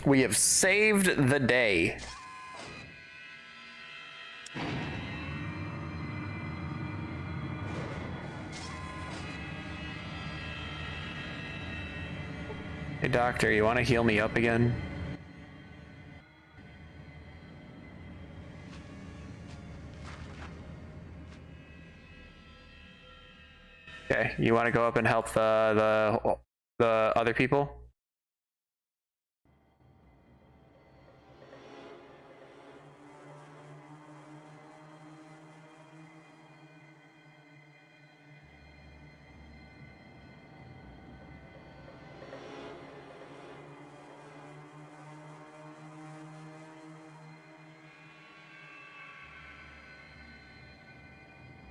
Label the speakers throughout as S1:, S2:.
S1: We have saved the day. Hey, doctor, you want to heal me up again? Okay, you want to go up and help the other people?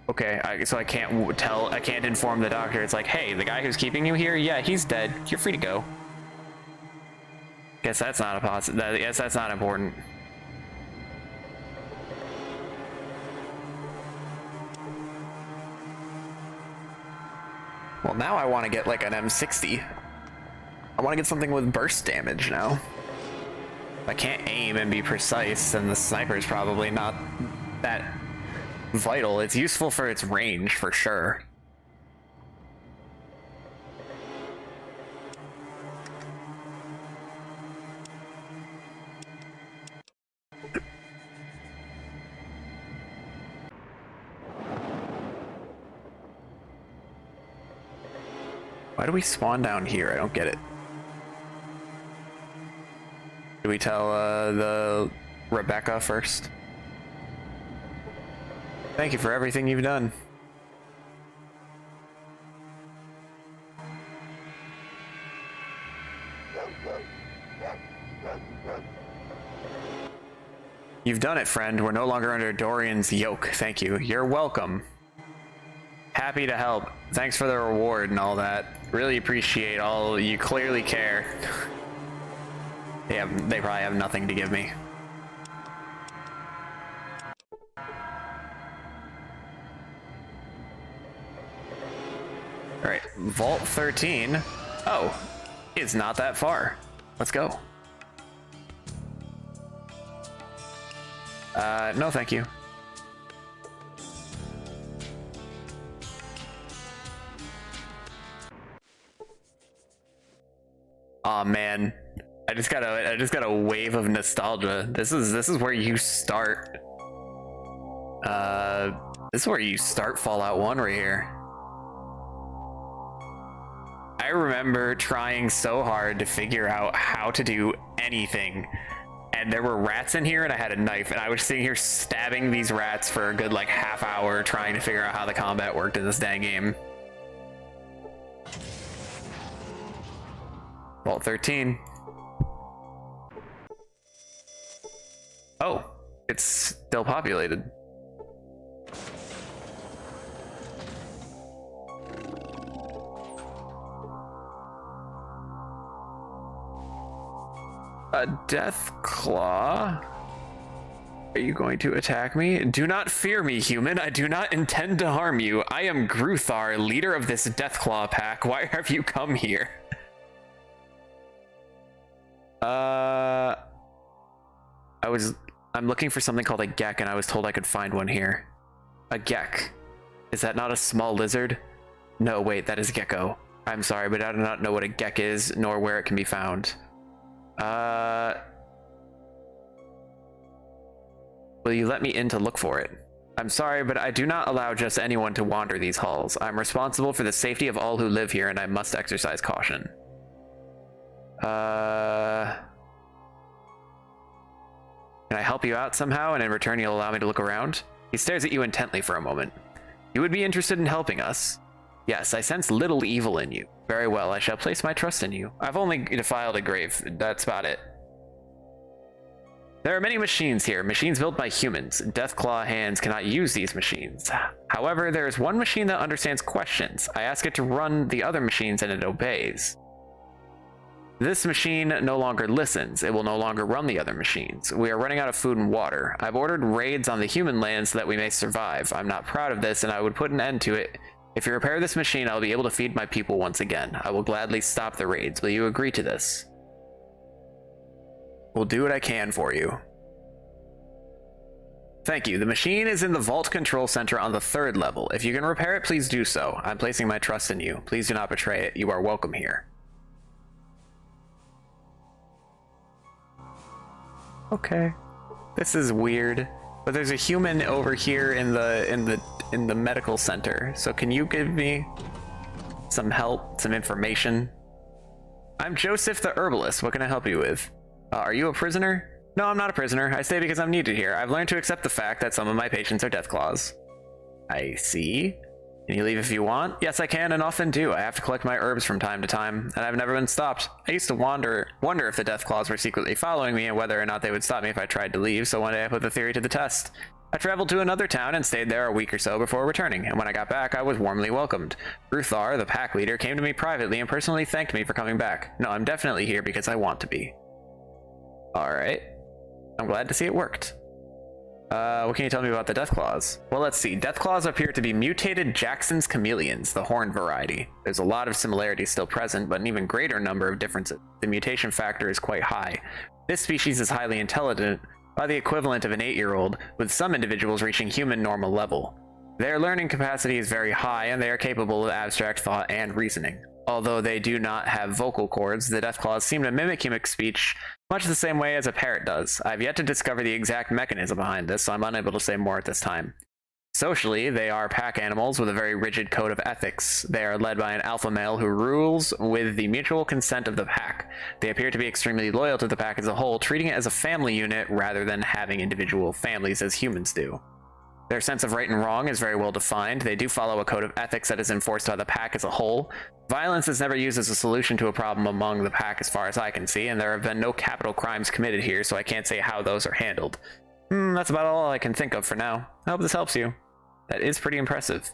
S1: Okay, so I can't inform the doctor. It's like, hey, the guy who's keeping you here, yeah, he's dead. You're free to go. Guess that's not a guess that's not important. Well, now I want to get like an M60. I want to get something with burst damage now. If I can't aim and be precise, then the sniper's probably not that vital. It's useful for its range, for sure. Why do we spawn down here? I don't get it. Do we tell the Rebecca first? Thank you for everything you've done. You've done it, friend. We're no longer under Dorian's yoke. Thank you. You're welcome. Happy to help. Thanks for the reward and all that. Really appreciate all. You clearly care. They probably have nothing to give me. All right, Vault 13. Oh, it's not that far. Let's go. No, thank you. Aw, man. I just got a wave of nostalgia. This is where you start. This is where you start Fallout 1 right here. I remember trying so hard to figure out how to do anything, and there were rats in here, and I had a knife, and I was sitting here stabbing these rats for a good like half hour trying to figure out how the combat worked in this dang game. Vault 13. Oh, it's still populated. A Deathclaw? Are you going to attack me? Do not fear me, human. I do not intend to harm you. I am Gruthar, leader of this Deathclaw pack. Why have you come here? I'm looking for something called a G.E.C.K, and I was told I could find one here. A G.E.C.K. Is that not a small lizard? No, wait, that is gecko. I'm sorry, but I do not know what a G.E.C.K is, nor where it can be found. Will you let me in to look for it? I'm sorry, but I do not allow just anyone to wander these halls. I'm responsible for the safety of all who live here, and I must exercise caution. Can I help you out somehow, and in return you'll allow me to look around? He stares at you intently for a moment. You would be interested in helping us? Yes, I sense little evil in you. Very well, I shall place my trust in you. I've only defiled a grave. That's about it. There are many machines here, machines built by humans. Deathclaw hands cannot use these machines. However, there is one machine that understands questions. I ask it to run the other machines, and it obeys. This machine no longer listens. It will no longer run the other machines. We are running out of food and water. I've ordered raids on the human land so that we may survive. I'm not proud of this, and I would put an end to it. If you repair this machine, I'll be able to feed my people once again. I will gladly stop the raids. Will you agree to this? will do what I can for you. Thank you. The machine is in the vault control center on the 3rd level. If you can repair it, please do so. I'm placing my trust in you. Please do not betray it. You are welcome here. Okay. This is weird. But there's a human over here in the medical center. So can you give me some help, some information? I'm Joseph the herbalist. What can I help you with? Are you a prisoner? No, I'm not a prisoner. I stay because I'm needed here. I've learned to accept the fact that some of my patients are Deathclaws. I see. Can you leave if you want? Yes, I can and often do. I have to collect my herbs from time to time, and I've never been stopped. I used to wonder if the Deathclaws were secretly following me and whether or not they would stop me if I tried to leave, so one day I put the theory to the test. I traveled to another town and stayed there a week or so before returning, and when I got back, I was warmly welcomed. Ruthar, the pack leader, came to me privately and personally thanked me for coming back. No, I'm definitely here because I want to be. Alright. I'm glad to see it worked. What can you tell me about the Deathclaws? Well, let's see. Deathclaws appear to be mutated Jackson's chameleons, the horned variety. There's a lot of similarities still present, but an even greater number of differences. The mutation factor is quite high. This species is highly intelligent, by the equivalent of an 8-year-old, with some individuals reaching human normal level. Their learning capacity is very high, and they are capable of abstract thought and reasoning. Although they do not have vocal cords, the Deathclaws seem to mimic human speech much the same way as a parrot does. I've yet to discover the exact mechanism behind this, so I'm unable to say more at this time. Socially, they are pack animals with a very rigid code of ethics. They are led by an alpha male who rules with the mutual consent of the pack. They appear to be extremely loyal to the pack as a whole, treating it as a family unit rather than having individual families as humans do. Their sense of right and wrong is very well defined. They do follow a code of ethics that is enforced by the pack as a whole. Violence is never used as a solution to a problem among the pack as far as I can see, and there have been no capital crimes committed here, so I can't say how those are handled. That's about all I can think of for now. I hope this helps you. That is pretty impressive.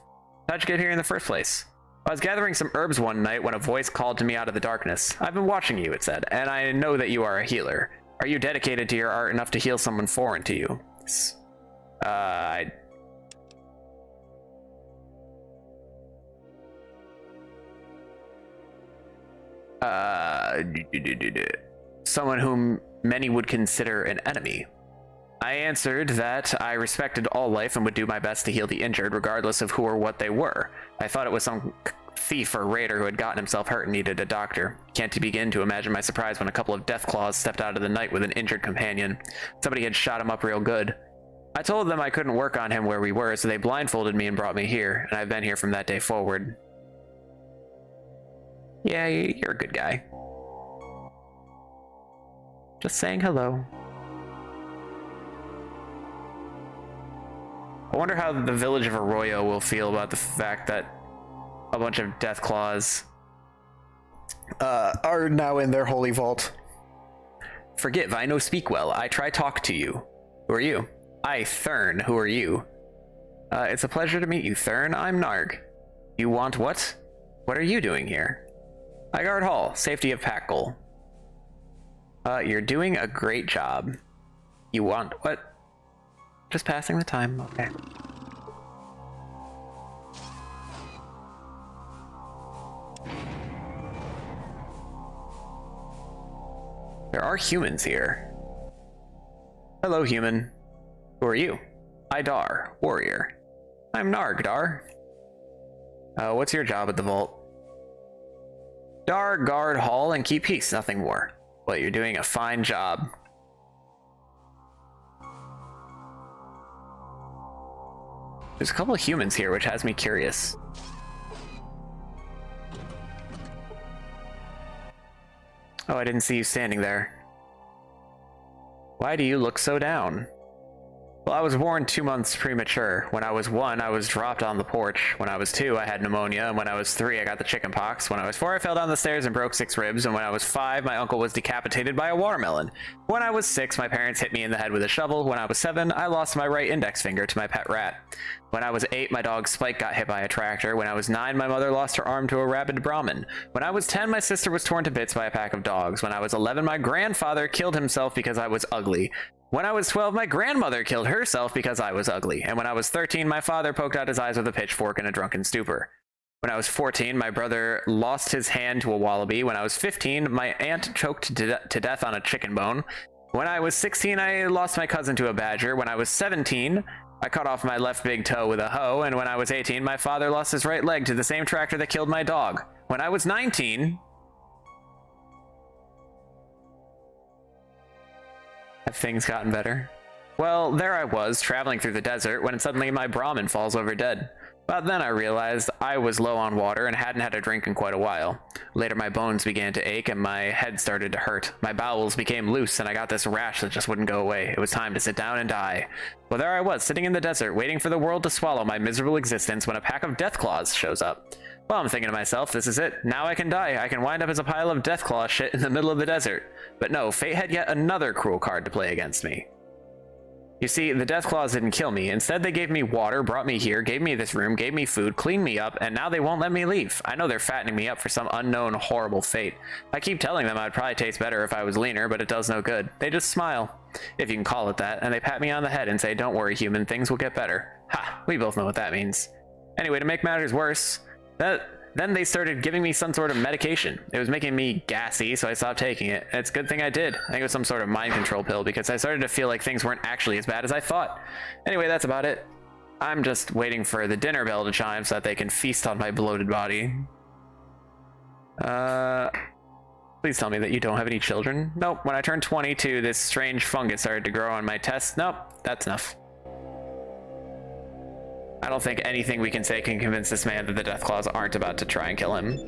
S1: How'd you get here in the first place? I was gathering some herbs one night when a voice called to me out of the darkness. I've been watching you, it said, and I know that you are a healer. Are you dedicated to your art enough to heal someone foreign to you? Someone whom many would consider an enemy. I answered that I respected all life and would do my best to heal the injured, regardless of who or what they were. I thought it was some thief or raider who had gotten himself hurt and needed a doctor. Can't begin to imagine my surprise when a couple of Deathclaws stepped out of the night with an injured companion. Somebody had shot him up real good. I told them I couldn't work on him where we were, so they blindfolded me and brought me here, and I've been here from that day forward. Yeah, you're a good guy. Just saying hello. I wonder how the village of Arroyo will feel about the fact that a bunch of Deathclaws are now in their holy vault. Forgive, I no speak well. I try talk to you. Who are you? I, Thurn. Who are you? It's a pleasure to meet you, Thurn. I'm Narg. You want what? What are you doing here? I guard Hall, safety of pack goal. You're doing a great job. You want what? Just passing the time, okay. There are humans here. Hello, human. Who are you? I, Dar, warrior. I'm Narg, Dar. What's your job at the vault? Dar, guard Hall, and keep peace, nothing more. Well, you're doing a fine job. There's a couple of humans here, which has me curious. Oh, I didn't see you standing there. Why do you look so down? Well, I was born 2 months premature. When I was 1, I was dropped on the porch. When I was 2, I had pneumonia. And when I was 3, I got the chicken pox. When I was 4, I fell down the stairs and broke 6 ribs. And when I was 5, my uncle was decapitated by a watermelon. When I was 6, my parents hit me in the head with a shovel. When I was 7, I lost my right index finger to my pet rat. When I was 8, my dog Spike got hit by a tractor. When I was 9, my mother lost her arm to a rabid Brahmin. When I was 10, my sister was torn to bits by a pack of dogs. When I was 11, my grandfather killed himself because I was ugly. When I was 12, my grandmother killed herself because I was ugly. And when I was 13, my father poked out his eyes with a pitchfork in a drunken stupor. When I was 14, my brother lost his hand to a wallaby. When I was 15, my aunt choked to death on a chicken bone. When I was 16, I lost my cousin to a badger. When I was 17, I cut off my left big toe with a hoe. And when I was 18, my father lost his right leg to the same tractor that killed my dog. When I was 19... Have things gotten better? Well, there I was, traveling through the desert, when suddenly my Brahmin falls over dead. About then I realized I was low on water and hadn't had a drink in quite a while. Later my bones began to ache and my head started to hurt. My bowels became loose and I got this rash that just wouldn't go away. It was time to sit down and die. Well, there I was, sitting in the desert, waiting for the world to swallow my miserable existence when a pack of Deathclaws shows up. Well, I'm thinking to myself, this is it. Now I can die. I can wind up as a pile of Deathclaw shit in the middle of the desert. But no, fate had yet another cruel card to play against me. You see, the Deathclaws didn't kill me. Instead, they gave me water, brought me here, gave me this room, gave me food, cleaned me up, and now they won't let me leave. I know they're fattening me up for some unknown, horrible fate. I keep telling them I'd probably taste better if I was leaner, but it does no good. They just smile, if you can call it that, and they pat me on the head and say, "Don't worry, human, things will get better." Ha! We both know what that means. Anyway, to make matters worse, then they started giving me some sort of medication. It was making me gassy, so I stopped taking it. And it's a good thing I did. I think it was some sort of mind control pill because I started to feel like things weren't actually as bad as I thought. Anyway, that's about it. I'm just waiting for the dinner bell to chime so that they can feast on my bloated body. Please tell me that you don't have any children. Nope. When I turned 22, this strange fungus started to grow on my test. Nope. That's enough. I don't think anything we can say can convince this man that the Deathclaws aren't about to try and kill him. Is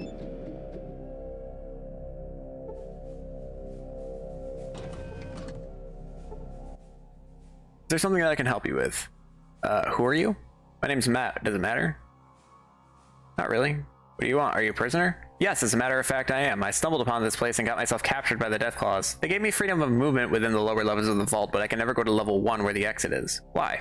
S1: there something that I can help you with? Who are you? My name's Matt. Does it matter? Not really. What do you want? Are you a prisoner? Yes, as a matter of fact, I am. I stumbled upon this place and got myself captured by the Deathclaws. They gave me freedom of movement within the lower levels of the vault, but I can never go to level 1 where the exit is. Why?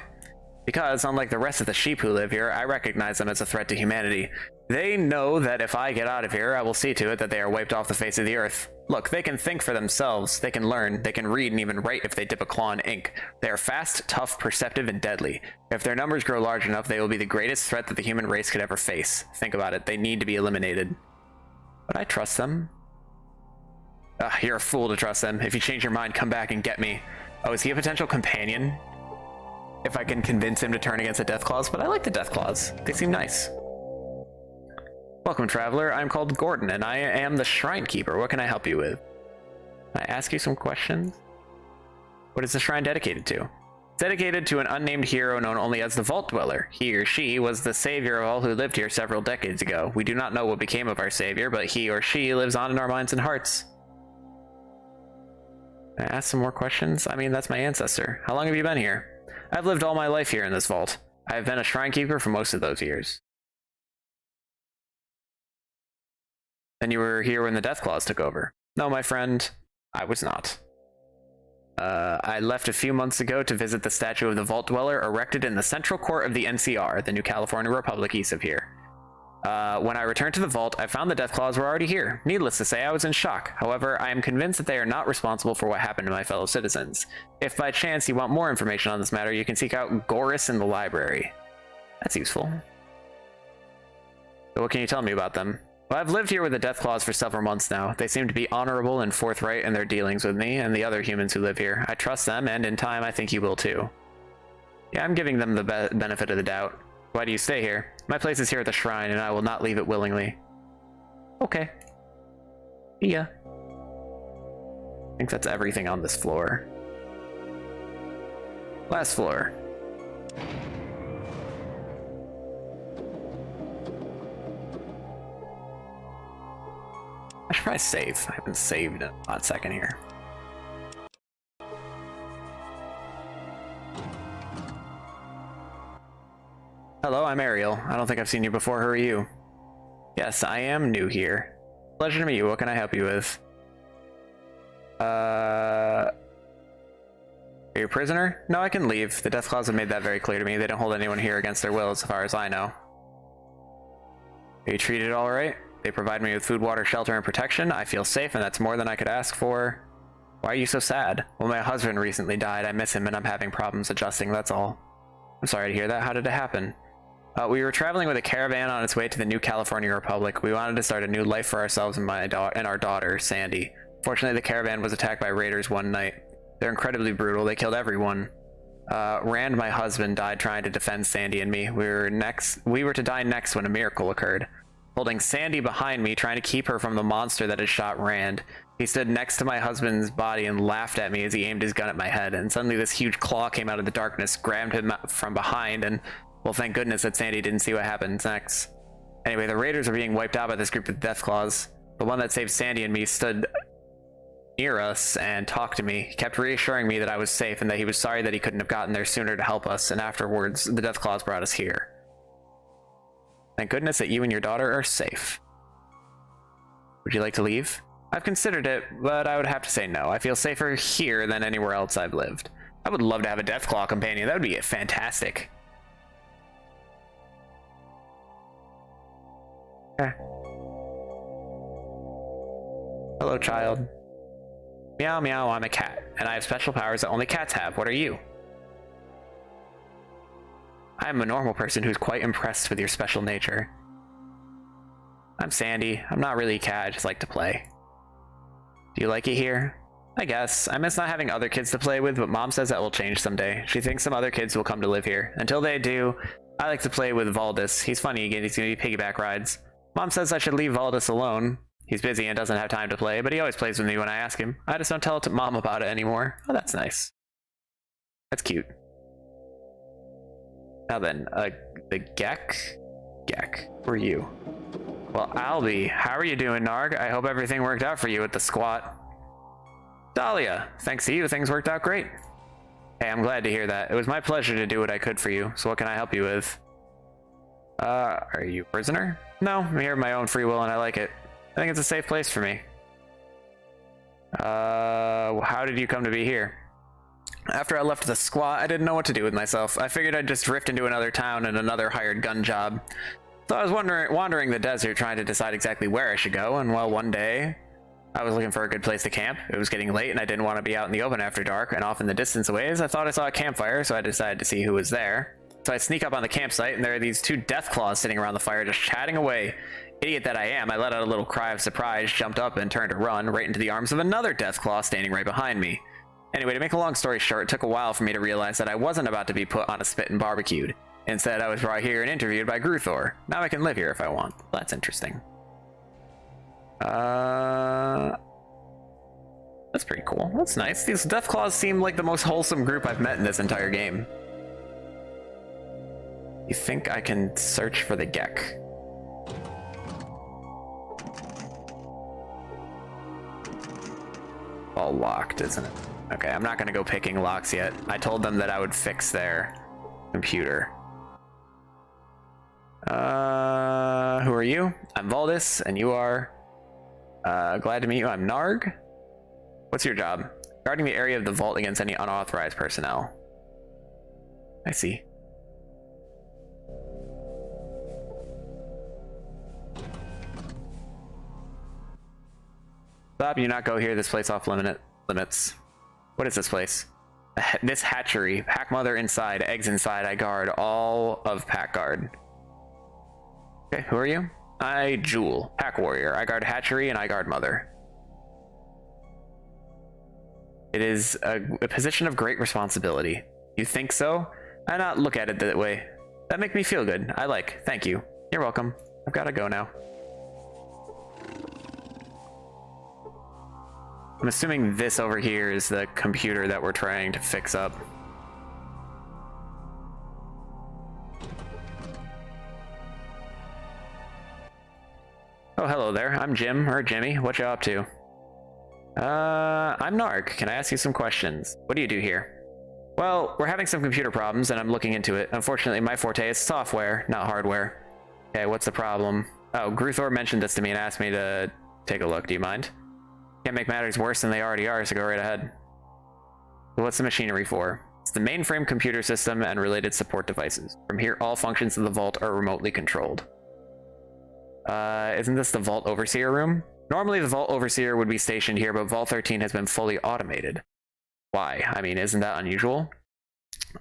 S1: Because, unlike the rest of the sheep who live here, I recognize them as a threat to humanity. They know that if I get out of here, I will see to it that they are wiped off the face of the earth. Look, they can think for themselves, they can learn, they can read and even write if they dip a claw in ink. They are fast, tough, perceptive, and deadly. If their numbers grow large enough, they will be the greatest threat that the human race could ever face. Think about it, they need to be eliminated. But I trust them. You're a fool to trust them. If you change your mind, come back and get me. Oh, is he a potential companion? If I can convince him to turn against the Deathclaws, but I like the Deathclaws. They seem nice. Welcome, traveler. I'm called Gordon, and I am the Shrine Keeper. What can I help you with? Can I ask you some questions? What is the shrine dedicated to? It's dedicated to an unnamed hero known only as the Vault Dweller. He or she was the savior of all who lived here several decades ago. We do not know what became of our savior, but he or she lives on in our minds and hearts. Can I ask some more questions? I mean, that's my ancestor. How long have you been here? I've lived all my life here in this vault. I have been a shrine keeper for most of those years. Then you were here when the Deathclaws took over. No, my friend, I was not. I left a few months ago to visit the statue of the Vault Dweller erected in the Central Court of the NCR, the New California Republic east of here. When I returned to the vault, I found the Deathclaws were already here. Needless to say, I was in shock. However, I am convinced that they are not responsible for what happened to my fellow citizens. If by chance you want more information on this matter, you can seek out G.E.C.K in the library. That's useful. So what can you tell me about them? Well, I've lived here with the Deathclaws for several months now. They seem to be honorable and forthright in their dealings with me and the other humans who live here. I trust them, and in time, I think you will too. Yeah, I'm giving them the benefit of the doubt. Why do you stay here? My place is here at the shrine, and I will not leave it willingly. Okay. See ya. I think that's everything on this floor. Last floor. I should probably save. I haven't saved in a hot second here. Hello, I'm Ariel. I don't think I've seen you before. Who are you? Yes, I am new here. Pleasure to meet you. What can I help you with? Are you a prisoner? No, I can leave. The Deathclaws have made that very clear to me. They don't hold anyone here against their will, as far as I know. Are you treated all right? They provide me with food, water, shelter, and protection. I feel safe, and that's more than I could ask for. Why are you so sad? Well, my husband recently died. I miss him, and I'm having problems adjusting, that's all. I'm sorry to hear that. How did it happen? We were traveling with a caravan on its way to the New California Republic. We wanted to start a new life for ourselves and our daughter, Sandy. Fortunately, the caravan was attacked by raiders one night. They're incredibly brutal. They killed everyone. Rand, my husband, died trying to defend Sandy and me. We were to die next when a miracle occurred. Holding Sandy behind me, trying to keep her from the monster that had shot Rand. He stood next to my husband's body and laughed at me as he aimed his gun at my head, and suddenly this huge claw came out of the darkness, grabbed him from behind, and, well, thank goodness that Sandy didn't see what happened next. Anyway, the raiders are being wiped out by this group of Deathclaws. The one that saved Sandy and me stood near us and talked to me. He kept reassuring me that I was safe and that he was sorry that he couldn't have gotten there sooner to help us, and afterwards, the Deathclaws brought us here. Thank goodness that you and your daughter are safe. Would you like to leave? I've considered it, but I would have to say no. I feel safer here than anywhere else I've lived. I would love to have a Deathclaw companion. That would be fantastic. Okay. Hello, child. Meow meow, I'm a cat, and I have special powers that only cats have. What are you? I am a normal person who's quite impressed with your special nature. I'm Sandy. I'm not really a cat, I just like to play. Do you like it here? I guess. I miss not having other kids to play with, but Mom says that will change someday. She thinks some other kids will come to live here. Until they do, I like to play with Valdis. He's funny again, he's gonna be piggyback rides. Mom says I should leave Valdis alone. He's busy and doesn't have time to play, but he always plays with me when I ask him. I just don't tell Mom about it anymore. Oh, that's nice. That's cute. Now then, the G.E.C.K? G.E.C.K, who are you? Well, Albie, how are you doing, Narg? I hope everything worked out for you at the squat. Dahlia, thanks to you, things worked out great. Hey, I'm glad to hear that. It was my pleasure to do what I could for you, so what can I help you with? Are you a prisoner? No, I'm here of my own free will and I like it. I think it's a safe place for me. How did you come to be here? After I left the squat, I didn't know what to do with myself. I figured I'd just drift into another town and another hired gun job. So I was wandering the desert trying to decide exactly where I should go, and well, one day, I was looking for a good place to camp. It was getting late and I didn't want to be out in the open after dark, and off in the distance a ways, I thought I saw a campfire, so I decided to see who was there. So I sneak up on the campsite, and there are these two Deathclaws sitting around the fire just chatting away. Idiot that I am, I let out a little cry of surprise, jumped up, and turned to run right into the arms of another Deathclaw standing right behind me. Anyway, to make a long story short, it took a while for me to realize that I wasn't about to be put on a spit and barbecued. Instead, I was brought here and interviewed by Gruthor. Now I can live here if I want. Well, that's interesting. That's pretty cool. That's nice. These Deathclaws seem like the most wholesome group I've met in this entire game. You think I can search for the G.E.C.K? All locked, isn't it? Okay, I'm not gonna go picking locks yet. I told them that I would fix their computer. Who are you? I'm Valdis, and you are? Glad to meet you. I'm Narg. What's your job? Guarding the area of the vault against any unauthorized personnel. I see. Stop, you not go here. This place off limits. What is this place? This hatchery. Pack mother inside, eggs inside. I guard all of Pack Guard. Okay, who are you? I Jewel, Pack Warrior. I guard hatchery and I guard mother. It is a position of great responsibility. You think so? I not look at it that way. That make me feel good. I like. Thank you. You're welcome. I've got to go now. I'm assuming this over here is the computer that we're trying to fix up. Oh, hello there. I'm Jim, or Jimmy. What you up to? I'm Narg. Can I ask you some questions? What do you do here? Well, we're having some computer problems, and I'm looking into it. Unfortunately, my forte is software, not hardware. Okay, what's the problem? Oh, Gruthor mentioned this to me and asked me to take a look. Do you mind? Can't make matters worse than they already are, so go right ahead. What's the machinery for? It's the mainframe computer system and related support devices. From here, all functions of the vault are remotely controlled. Isn't this the Vault Overseer room? Normally the Vault Overseer would be stationed here, but Vault 13 has been fully automated. Why? I mean, isn't that unusual?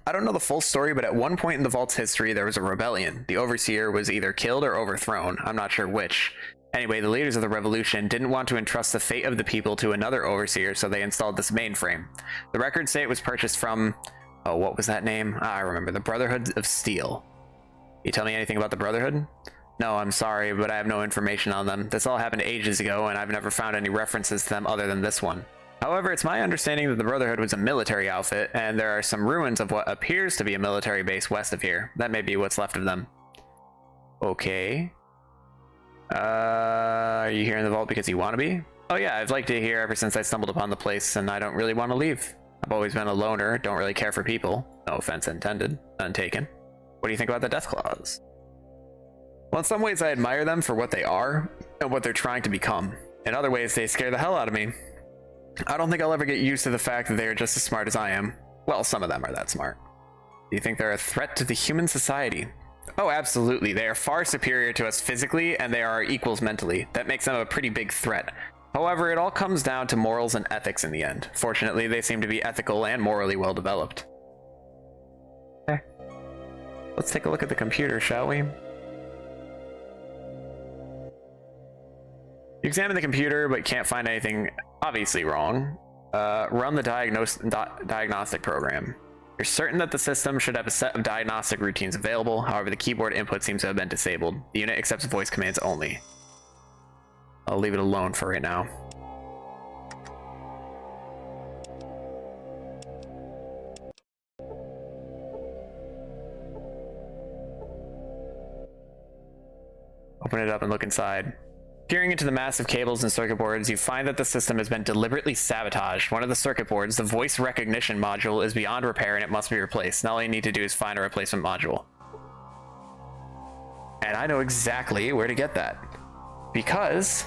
S1: I don't know the full story, but at one point in the Vault's history, there was a rebellion. The Overseer was either killed or overthrown. I'm not sure which. Anyway, the leaders of the revolution didn't want to entrust the fate of the people to another overseer, so they installed this mainframe. The records say it was purchased from... Oh, what was that name? I remember. The Brotherhood of Steel. You tell me anything about the Brotherhood? No, I'm sorry, but I have no information on them. This all happened ages ago, and I've never found any references to them other than this one. However, it's my understanding that the Brotherhood was a military outfit, and there are some ruins of what appears to be a military base west of here. That may be what's left of them. Okay. Are you here in the vault because you want to be? Oh yeah, I've liked it here ever since I stumbled upon the place, and I don't really want to leave. I've always been a loner, don't really care for people. No offense intended. None taken. What do you think about the Deathclaws? Well, in some ways I admire them for what they are, and what they're trying to become. In other ways, they scare the hell out of me. I don't think I'll ever get used to the fact that they are just as smart as I am. Well, some of them are that smart. Do you think they're a threat to the human society? Oh, absolutely. They are far superior to us physically, and they are our equals mentally. That makes them a pretty big threat. However, it all comes down to morals and ethics in the end. Fortunately, they seem to be ethical and morally well developed. Okay. Let's take a look at the computer, shall we? You examine the computer, but can't find anything obviously wrong. Run the diagnostic program. You're certain that the system should have a set of diagnostic routines available. However, the keyboard input seems to have been disabled. The unit accepts voice commands only. I'll leave it alone for right now. Open it up and look inside. Peering into the massive cables and circuit boards, you find that the system has been deliberately sabotaged. One of the circuit boards, the voice recognition module, is beyond repair and it must be replaced. Now all you need to do is find a replacement module. And I know exactly where to get that. Because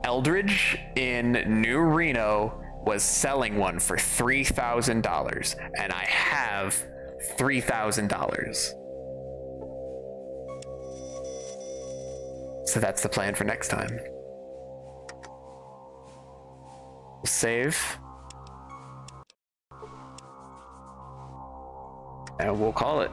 S1: Eldridge in New Reno was selling one for $3,000, and I have $3,000. So that's the plan for next time. We'll save. And we'll call it.